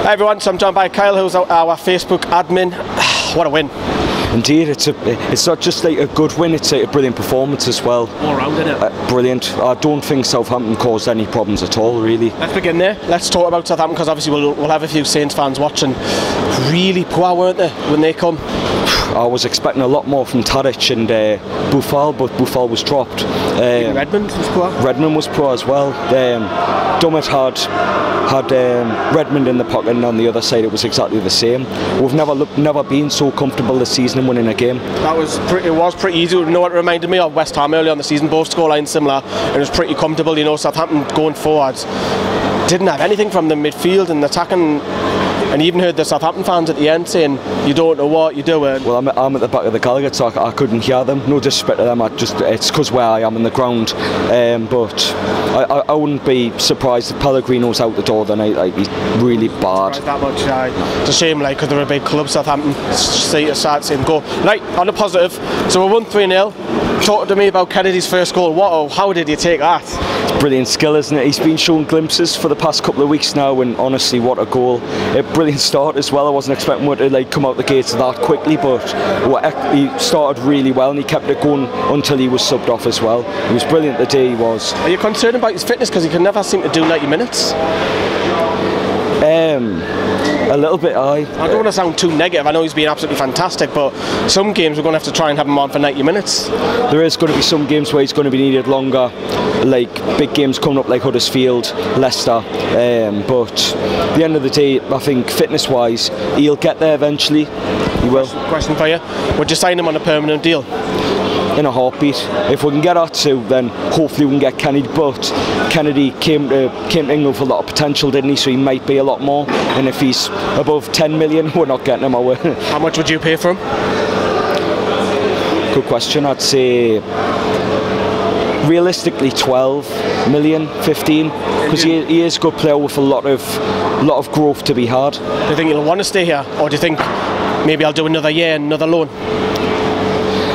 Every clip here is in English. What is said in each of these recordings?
Hi everyone, so I'm joined by Kyle, who's our Facebook admin. What a win. Indeed, it's not just like a good win, it's a brilliant performance as well. All round, isn't it? Brilliant. I don't think Southampton caused any problems at all, really. Let's begin there. Let's talk about Southampton, because obviously we'll have a few Saints fans watching. Really poor, weren't they, when they come? I was expecting a lot more from Tadic and Buffal, but Buffal was dropped. Redmond was poor. Redmond was poor as well. Dummett had Redmond in the pocket, and on the other side it was exactly the same. We've never been so comfortable this season in winning a game. It was pretty easy. You know what it reminded me of? West Ham early on the season, both scorelines similar, and it was pretty comfortable. You know, Southampton going forward didn't have anything from the midfield and attacking. And you even heard the Southampton fans at the end saying, "You don't know what you're doing." Well, I'm at the back of the Gallagher, so I couldn't hear them. No disrespect to them. It's because where I am in the ground. But I wouldn't be surprised if Pellegrino's out the door tonight. Like, he's really bad. That much, it's a shame, like, because they're a big club, Southampton. See him go. Right, on the positive. So we won 3-0. Talk to me about Kennedy's first goal. How did you take that? It's brilliant skill, isn't it? He's been shown glimpses for the past couple of weeks now, and honestly, what a goal! A brilliant start as well. I wasn't expecting him to come out the gates that quickly, but he started really well, and he kept it going until he was subbed off as well. He was brilliant the day he was. Are you concerned about his fitness, because he can never seem to do 90 minutes? A little bit, I don't want to sound too negative. I know he's been absolutely fantastic, but some games we're going to have to try and have him on for 90 minutes. There is going to be some games where he's going to be needed longer, like big games coming up like Huddersfield, Leicester. But at the end of the day, I think fitness-wise, he'll get there eventually. He will. Question for you: would you sign him on a permanent deal? In a heartbeat. If we can get our two, then hopefully we can get Kennedy. But Kennedy came to England with a lot of potential, didn't he? So he might be a lot more. And if he's above 10 million, we're not getting him away. How much would you pay for him? Good question. I'd say realistically 12 million, 15, because he is a good player with a lot of growth to be had. Do you think he'll want to stay here, or do you think maybe I'll do another year and another loan?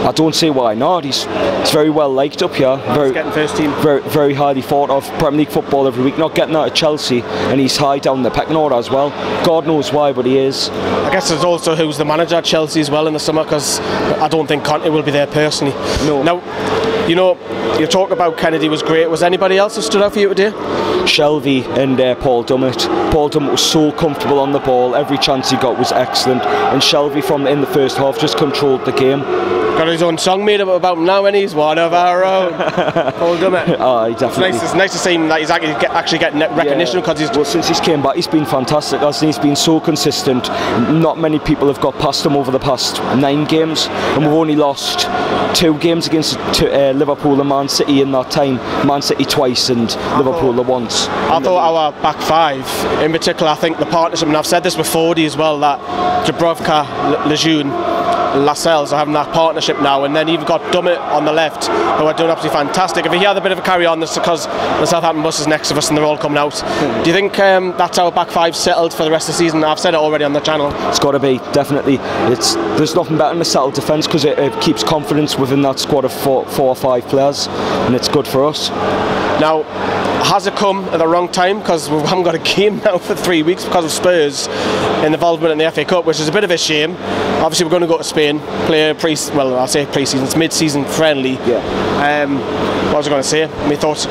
I don't see why not. He's very well liked up here. Getting first team. Very highly thought of. Premier League football every week. Not getting that at Chelsea, and he's high down the pecking order as well. God knows why, but he is. I guess there's also who's the manager at Chelsea as well in the summer, because I don't think Conte will be there personally. No. Now, you know, you talk about Kennedy was great. Was anybody else who stood out for you today? Shelvey and Paul Dummett. Paul Dummett was so comfortable on the ball. Every chance he got was excellent, and Shelvey in the first half just controlled the game. Got his own song made up about him now, and he's one of our own. Paul Dummett. Oh, definitely. It's nice to see him that he's actually getting recognition, because since he's came back, he's been fantastic. He's been so consistent. Not many people have got past him over the past 9 games, and we've only lost 2 games against Liverpool and Man City in that time. Man City twice and Liverpool once. I thought our back 5, in particular, I think the partnership, and I've said this before as well, that Dubravka, Lejeune, Lascelles are having that partnership now, and then you've got Dummett on the left, who are doing absolutely fantastic. If he had a bit of a carry on, this because the Southampton bus is next to us and they're all coming out. Do you think that's our back 5 settled for the rest of the season? I've said it already on the channel. It's got to be, definitely. There's nothing better than a settled defence, because it keeps confidence within that squad of 4 or 5 players, and it's good for us. Now, has it come at the wrong time, because we haven't got a game now for 3 weeks because of Spurs' involvement in the FA Cup, which is a bit of a shame. Obviously we're going to go to Spain, play I'll say pre-season, it's mid-season friendly. Yeah. What was I going to say? My thoughts.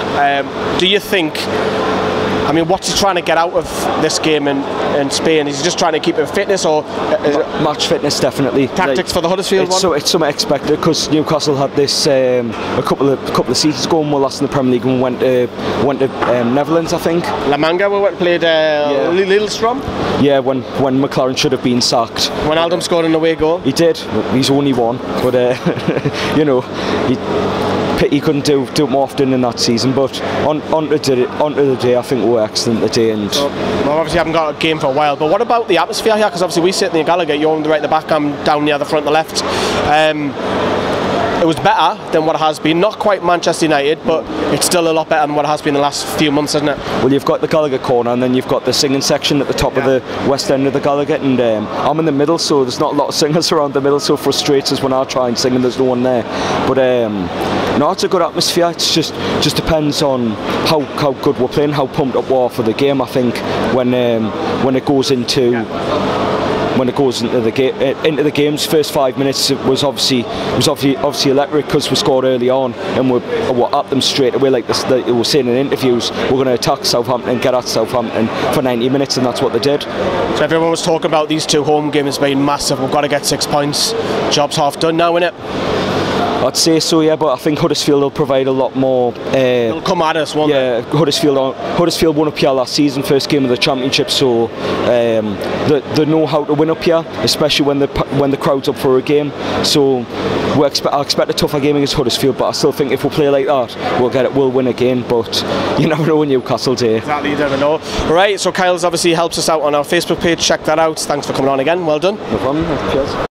Do you think, I mean, what's he trying to get out of this game in Spain? Is he just trying to keep it fitness, or match fitness? Definitely. Tactics for the Huddersfield one? So it's something expected, because Newcastle had this a couple of seasons ago, and we're last in the Premier League, and went to Netherlands, I think. La Manga, we went and played Lillestrøm. Yeah, when McLaren should have been sacked. When Aldum scored an away goal. He did. He's only one, but you know, he couldn't do it more often in that season. But onto the day, I think we were excellent today. And well, obviously haven't got a game for a while. But what about the atmosphere here? Because obviously we sit in the Gallagher, you're on the right at the back, I'm down near the front, the left. it was better than what it has been. Not quite Manchester United, but it's still a lot better than what it has been the last few months, isn't it? Well, you've got the Gallagher corner, and then you've got the singing section at the top of the west end of the Gallagher, and I'm in the middle, so there's not a lot of singers around the middle, so it frustrates us when I try and sing and there's no one there. But no, it's a good atmosphere. It's just depends on how good we're playing, how pumped up we are for the game. I think when it goes into the game's first 5 minutes, it was obviously electric because we scored early on and we're at them straight away. Like they were saying in interviews, we're going to attack Southampton and get at Southampton for 90 minutes, and that's what they did. So everyone was talking about these 2 home games being massive. We've got to get 6 points. Job's half done now, innit? I'd say so, yeah, but I think Huddersfield will provide a lot more. They'll come at us, won't they? Huddersfield won up here last season, first game of the Championship, so they know how to win up here, especially when the crowd's up for a game. So I expect a tougher game against Huddersfield, but I still think if we play like that, we'll win again. But you never know in Newcastle Day. Exactly, you never know. Right, so Kyle's obviously helps us out on our Facebook page. Check that out. Thanks for coming on again. Well done. No problem. Cheers.